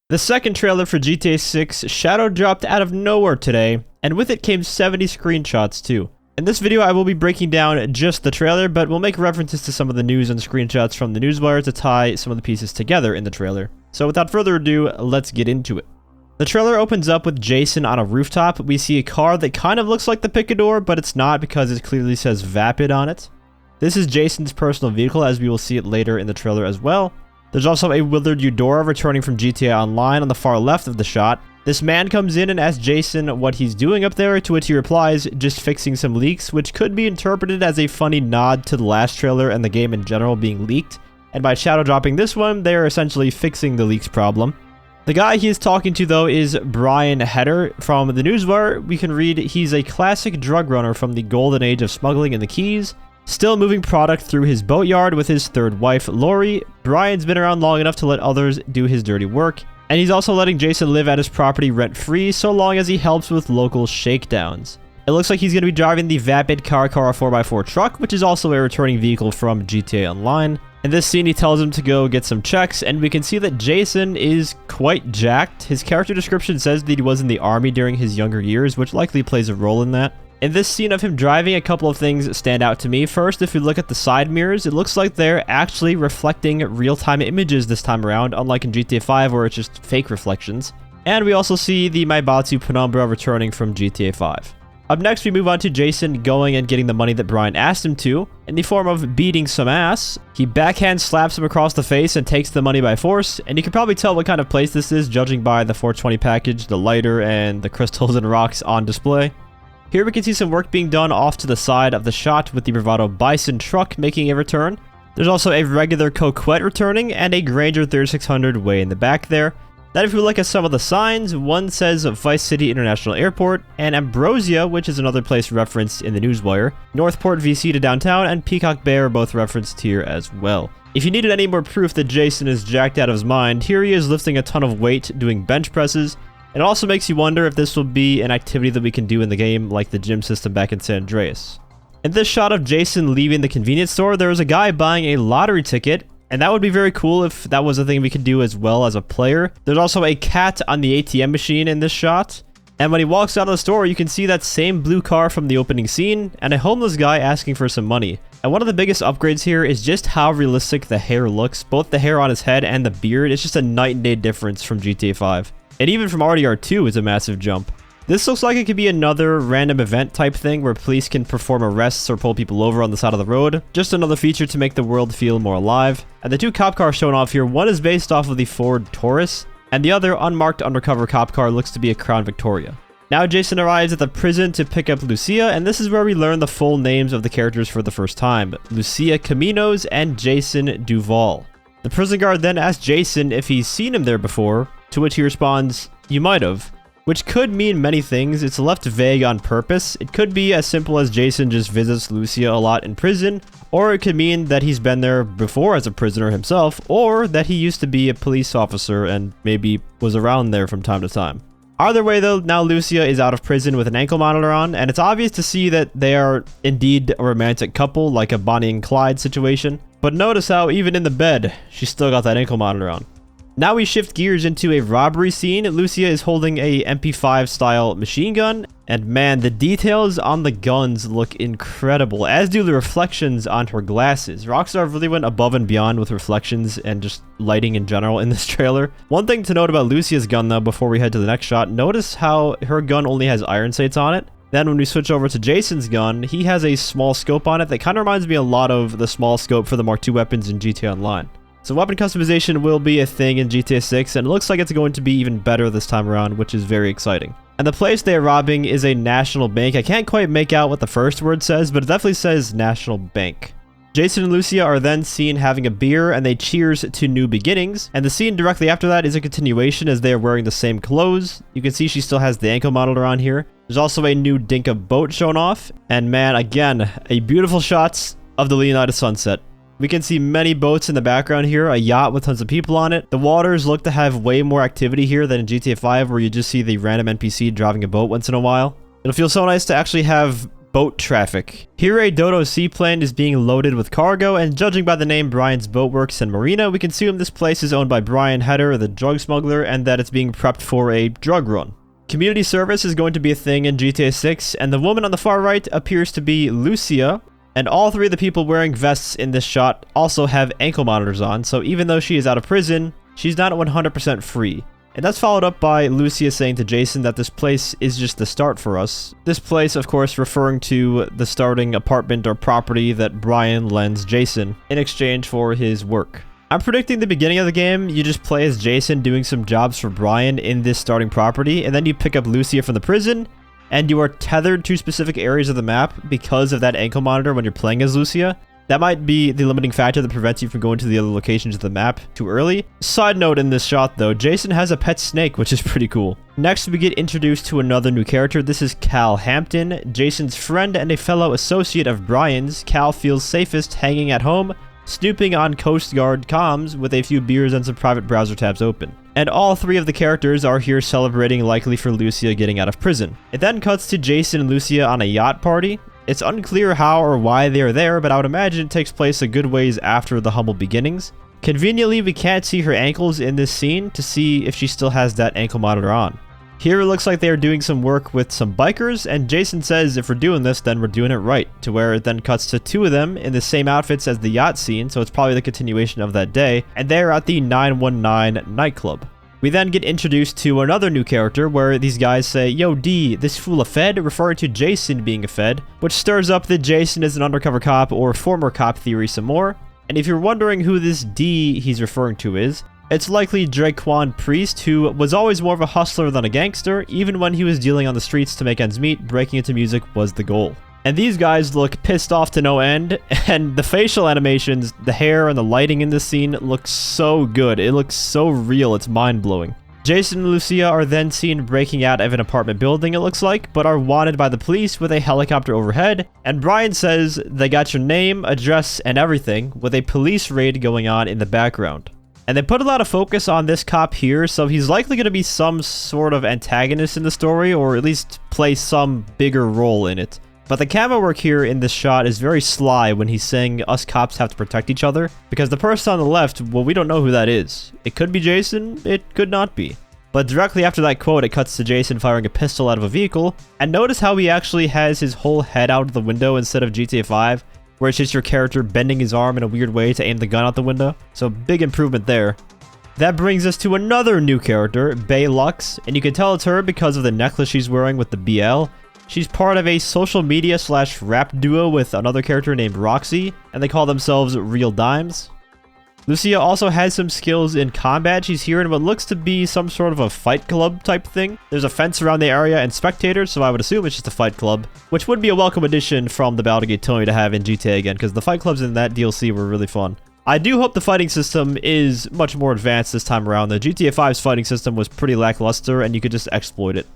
The second trailer for GTA 6 shadow dropped out of nowhere today, and with it came 70 screenshots too. In this video, I will be breaking down just the trailer, but we'll make references to some of the news and screenshots from the newswire to tie some of the pieces together in the trailer. So without further ado, let's get into it. The trailer opens up with Jason on a rooftop. We see a car that kind of looks like the Picador, but it's not because it clearly says Vapid on it. This is Jason's personal vehicle, as we will see it later in the trailer as well. There's also a Willard Eudora returning from GTA Online on the far left of the shot. This man comes in and asks Jason what he's doing up there, to which he replies, just fixing some leaks, which could be interpreted as a funny nod to the last trailer and the game in general being leaked. And by shadow dropping this one, they are essentially fixing the leaks problem. The guy he is talking to, though, is Brian Heder. From the newswire, we can read he's a classic drug runner from the golden age of smuggling in the Keys, still moving product through his boatyard with his third wife, Lori. Brian's been around long enough to let others do his dirty work, and he's also letting Jason live at his property rent-free so long as he helps with local shakedowns. It looks like he's going to be driving the Vapid Car 4x4 truck, which is also a returning vehicle from GTA Online. In this scene, he tells him to go get some checks, and we can see that Jason is quite jacked. His character description says that he was in the army during his younger years, which likely plays a role in that. In this scene of him driving, a couple of things stand out to me. First, if you look at the side mirrors, it looks like they're actually reflecting real-time images this time around, unlike in GTA 5 where it's just fake reflections. And we also see the Maibatsu Penumbra returning from GTA 5. Up next, we move on to Jason going and getting the money that Brian asked him to, in the form of beating some ass. He backhand slaps him across the face and takes the money by force, and you can probably tell what kind of place this is judging by the 420 package, the lighter, and the crystals and rocks on display. Here we can see some work being done off to the side of the shot with the Bravado Bison truck making a return. There's also a regular Coquette returning and a Granger 3600 way in the back there. Then if we look at some of the signs, one says Vice City International Airport, and Ambrosia, which is another place referenced in the newswire. Northport VC to downtown, and Peacock Bay are both referenced here as well. If you needed any more proof that Jason is jacked out of his mind, here he is lifting a ton of weight doing bench presses. It also makes you wonder if this will be an activity that we can do in the game, like the gym system back in San Andreas. In this shot of Jason leaving the convenience store, there is a guy buying a lottery ticket, and that would be very cool if that was a thing we could do as well as a player. There's also a cat on the ATM machine in this shot, and when he walks out of the store, you can see that same blue car from the opening scene, and a homeless guy asking for some money. And one of the biggest upgrades here is just how realistic the hair looks. Both the hair on his head and the beard, it's just a night and day difference from GTA 5. And even from RDR 2 is a massive jump. This looks like it could be another random event type thing where police can perform arrests or pull people over on the side of the road. Just another feature to make the world feel more alive. And the two cop cars shown off here, one is based off of the Ford Taurus, and the other unmarked undercover cop car looks to be a Crown Victoria. Now Jason arrives at the prison to pick up Lucia, and this is where we learn the full names of the characters for the first time. Lucia Caminos and Jason Duval. The prison guard then asks Jason if he's seen him there before, to which he responds, "You might have," which could mean many things. It's left vague on purpose. It could be as simple as Jason just visits Lucia a lot in prison, or it could mean that he's been there before as a prisoner himself, or that he used to be a police officer and maybe was around there from time to time. Either way though, now Lucia is out of prison with an ankle monitor on, and it's obvious to see that they are indeed a romantic couple, like a Bonnie and Clyde situation. But notice how even in the bed, she's still got that ankle monitor on. Now we shift gears into a robbery scene. Lucia is holding a MP5 style machine gun, and man, the details on the guns look incredible, as do the reflections on her glasses. Rockstar really went above and beyond with reflections and just lighting in general in this trailer. One thing to note about Lucia's gun though, before we head to the next shot, notice how her gun only has iron sights on it. Then when we switch over to Jason's gun, he has a small scope on it that kind of reminds me a lot of the small scope for the Mark II weapons in GTA Online. So weapon customization will be a thing in GTA 6, and it looks like it's going to be even better this time around, which is very exciting. And the place they are robbing is a national bank. I can't quite make out what the first word says, but it definitely says National Bank. Jason and Lucia are then seen having a beer, and they cheers to new beginnings. And the scene directly after that is a continuation as they are wearing the same clothes. You can see she still has the ankle monitor on here. There's also a new Dinka boat shown off. And man, again, a beautiful shots of the Leonidas sunset. We can see many boats in the background here, a yacht with tons of people on it. The waters look to have way more activity here than in GTA 5 where you just see the random NPC driving a boat once in a while. It'll feel so nice to actually have boat traffic. Here a Dodo seaplane is being loaded with cargo, and judging by the name Brian's Boatworks and Marina, we can assume this place is owned by Brian Heder, the drug smuggler, and that it's being prepped for a drug run. Community service is going to be a thing in GTA 6, and the woman on the far right appears to be Lucia, and all three of the people wearing vests in this shot also have ankle monitors on, so even though she is out of prison, she's not 100% free. And that's followed up by Lucia saying to Jason that this place is just the start for us. This place, of course, referring to the starting apartment or property that Brian lends Jason in exchange for his work. I'm predicting the beginning of the game, you just play as Jason doing some jobs for Brian in this starting property, and then you pick up Lucia from the prison, and you are tethered to specific areas of the map because of that ankle monitor when you're playing as Lucia. That might be the limiting factor that prevents you from going to the other locations of the map too early. Side note in this shot though, Jason has a pet snake, which is pretty cool. Next we get introduced to another new character. This is Cal Hampton, Jason's friend and a fellow associate of Brian's. Cal feels safest hanging at home, snooping on Coast Guard comms with a few beers and some private browser tabs open. And all three of the characters are here celebrating, likely for Lucia getting out of prison. It then cuts to Jason and Lucia on a yacht party. It's unclear how or why they are there, but I would imagine it takes place a good ways after the humble beginnings. Conveniently, we can't see her ankles in this scene to see if she still has that ankle monitor on. Here it looks like they are doing some work with some bikers, and Jason says if we're doing this, then we're doing it right, to where it then cuts to two of them in the same outfits as the yacht scene, so it's probably the continuation of that day, and they're at the 919 nightclub. We then get introduced to another new character where these guys say, "Yo D, this fool a Fed," referring to Jason being a Fed, which stirs up that Jason is an undercover cop or former cop theory some more. And if you're wondering who this D he's referring to is, it's likely Draquan Priest, who was always more of a hustler than a gangster. Even when he was dealing on the streets to make ends meet, breaking into music was the goal. And these guys look pissed off to no end, and the facial animations, the hair and the lighting in this scene look so good. It looks so real, it's mind-blowing. Jason and Lucia are then seen breaking out of an apartment building, it looks like, but are wanted by the police with a helicopter overhead, and Brian says they got your name, address, and everything, with a police raid going on in the background. And they put a lot of focus on this cop here, so he's likely going to be some sort of antagonist in the story, or at least play some bigger role in it. But the camera work here in this shot is very sly when he's saying us cops have to protect each other, because the person on the left, well, we don't know who that is. It could be Jason, it could not be. But directly after that quote, it cuts to Jason firing a pistol out of a vehicle, and notice how he actually has his whole head out of the window instead of GTA 5, where it's just your character bending his arm in a weird way to aim the gun out the window. So big improvement there. That brings us to another new character, Bay Lux, and you can tell it's her because of the necklace she's wearing with the BL. She's part of a social media / rap duo with another character named Roxy, and they call themselves Real Dimes. Lucia also has some skills in combat. She's here in what looks to be some sort of a fight club type thing. There's a fence around the area and spectators, so I would assume it's just a fight club, which would be a welcome addition from the Battlegate Tony to have in GTA again, because the fight clubs in that DLC were really fun. I do hope the fighting system is much more advanced this time around. The GTA 5's fighting system was pretty lackluster, and you could just exploit it.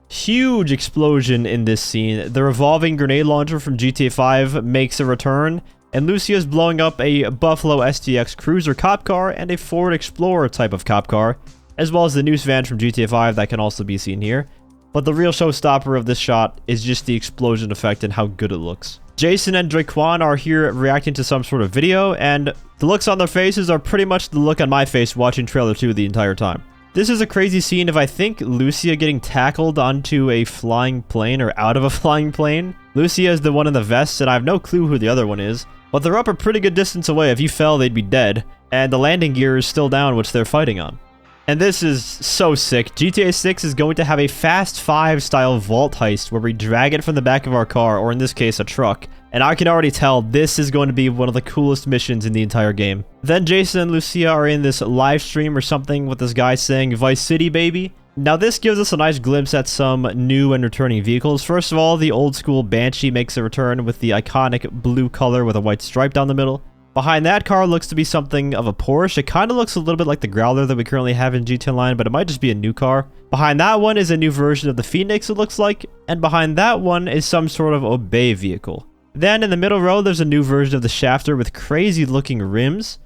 Huge explosion in this scene. The revolving grenade launcher from GTA 5 makes a return, and Lucia is blowing up a Buffalo STX Cruiser cop car and a Ford Explorer type of cop car, as well as the Noose van from GTA 5 that can also be seen here. But the real showstopper of this shot is just the explosion effect and how good it looks. Jason and Draquan are here reacting to some sort of video, and the looks on their faces are pretty much the look on my face watching trailer 2 the entire time. This is a crazy scene of, I think, Lucia getting tackled onto a flying plane or out of a flying plane. Lucia is the one in the vest, and I have no clue who the other one is. But they're up a pretty good distance away. If you fell, they'd be dead. And the landing gear is still down, which they're fighting on. And this is so sick. GTA 6 is going to have a Fast 5 style vault heist where we drag it from the back of our car, or in this case, a truck. And I can already tell this is going to be one of the coolest missions in the entire game. Then Jason and Lucia are in this live stream or something with this guy saying, "Vice City, baby." Now this gives us a nice glimpse at some new and returning vehicles. First of all, the old school Banshee makes a return with the iconic blue color with a white stripe down the middle. Behind that car looks to be something of a Porsche. It kind of looks a little bit like the Growler that we currently have in GTA Online, but it might just be a new car. Behind that one is a new version of the Phoenix, it looks like. And behind that one is some sort of Obey vehicle. Then in the middle row, there's a new version of the Shafter with crazy looking rims.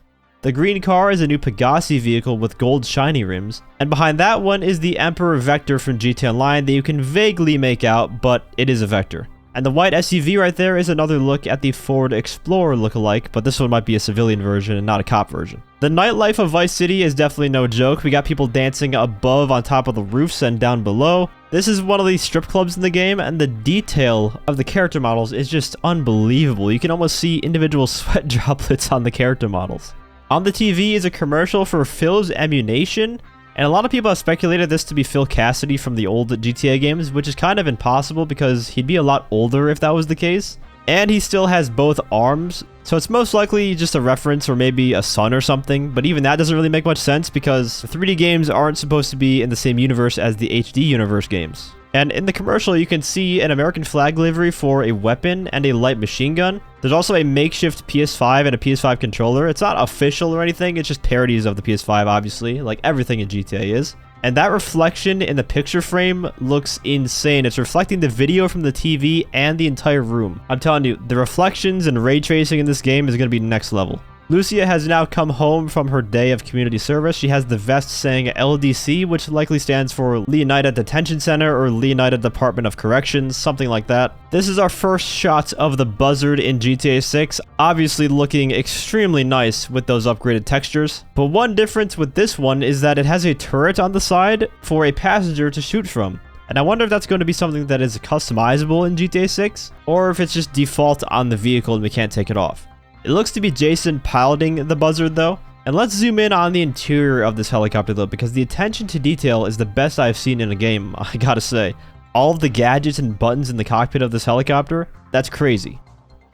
The green car is a new Pegassi vehicle with gold shiny rims. And behind that one is the Emperor Vector from GTA Online that you can vaguely make out, but it is a Vector. And the white SUV right there is another look at the Ford Explorer lookalike, but this one might be a civilian version and not a cop version. The nightlife of Vice City is definitely no joke. We got people dancing above on top of the roofs and down below. This is one of these strip clubs in the game, and the detail of the character models is just unbelievable. You can almost see individual sweat droplets on the character models. On the TV is a commercial for Phil's Ammunition, and a lot of people have speculated this to be Phil Cassidy from the old GTA games, which is kind of impossible because he'd be a lot older if that was the case. And he still has both arms, so it's most likely just a reference or maybe a son or something, but even that doesn't really make much sense because the 3D games aren't supposed to be in the same universe as the HD universe games. And in the commercial, you can see an American flag livery for a weapon and a light machine gun. There's also a makeshift PS5 and a PS5 controller. It's not official or anything, it's just parodies of the PS5, obviously, like everything in GTA is. And that reflection in the picture frame looks insane. It's reflecting the video from the TV and the entire room. I'm telling you, the reflections and ray tracing in this game is going to be next level. Lucia has now come home from her day of community service. She has the vest saying LDC, which likely stands for UNEDITED Detention Center or UNEDITED Department of Corrections, something like that. This is our first shot of the buzzard in GTA 6, obviously looking extremely nice with those upgraded textures. But one difference with this one is that it has a turret on the side for a passenger to shoot from. And I wonder if that's going to be something that is customizable in GTA 6, or if it's just default on the vehicle and we can't take it off. It looks to be Jason piloting the buzzard though. And let's zoom in on the interior of this helicopter though, because the attention to detail is the best I've seen in a game, I gotta say. All of the gadgets and buttons in the cockpit of this helicopter, that's crazy.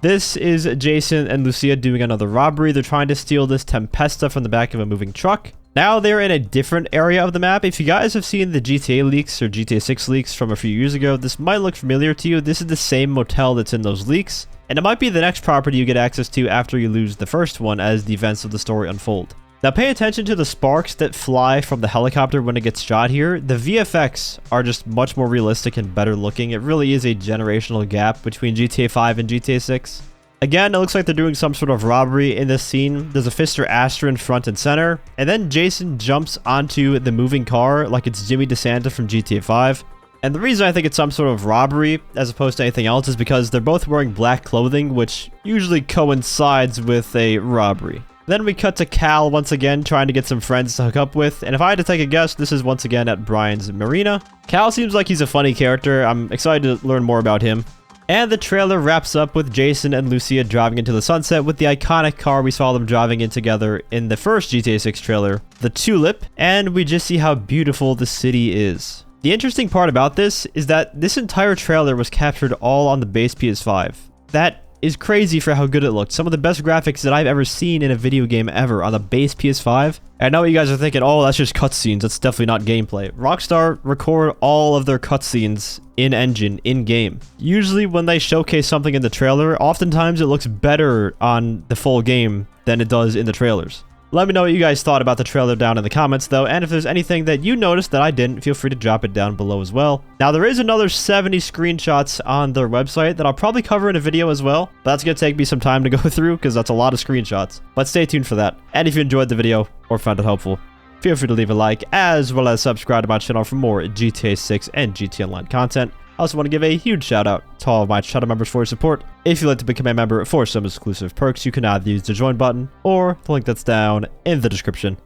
This is Jason and Lucia doing another robbery. They're trying to steal this Tempesta from the back of a moving truck. Now they're in a different area of the map. If you guys have seen the GTA leaks or GTA 6 leaks from a few years ago, this might look familiar to you. This is the same motel that's in those leaks. And it might be the next property you get access to after you lose the first one as the events of the story unfold. Now pay attention to the sparks that fly from the helicopter when it gets shot here. The VFX are just much more realistic and better looking. It really is a generational gap between GTA 5 and GTA 6. Again, it looks like they're doing some sort of robbery in this scene. There's a Fister Astra in front and center. And then Jason jumps onto the moving car like it's Jimmy DeSanta from GTA 5. And the reason I think it's some sort of robbery as opposed to anything else is because they're both wearing black clothing, which usually coincides with a robbery. Then we cut to Cal once again trying to get some friends to hook up with, and if I had to take a guess, this is once again at Brian's Marina. Cal seems like he's a funny character. I'm excited to learn more about him. And the trailer wraps up with Jason and Lucia driving into the sunset with the iconic car we saw them driving in together in the first GTA 6 trailer, the Tulip, and we just see how beautiful the city is. The interesting part about this is that this entire trailer was captured all on the base PS5. That is crazy for how good it looked. Some of the best graphics that I've ever seen in a video game ever on the base PS5. I know what you guys are thinking, oh, that's just cutscenes. That's definitely not gameplay. Rockstar record all of their cutscenes in-engine, in-game. Usually when they showcase something in the trailer, oftentimes it looks better on the full game than it does in the trailers. Let me know what you guys thought about the trailer down in the comments though, and if there's anything that you noticed that I didn't, feel free to drop it down below as well. Now there is another 70 screenshots on their website that I'll probably cover in a video as well, but that's going to take me some time to go through because that's a lot of screenshots. But stay tuned for that. And if you enjoyed the video or found it helpful, feel free to leave a like as well as subscribe to my channel for more GTA 6 and GTA Online content. I also want to give a huge shout out to all of my channel members for your support. If you'd like to become a member for some exclusive perks, you can either use the join button or the link that's down in the description.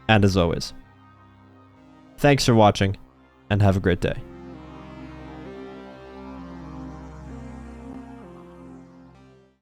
And as always, thanks for watching and have a great day.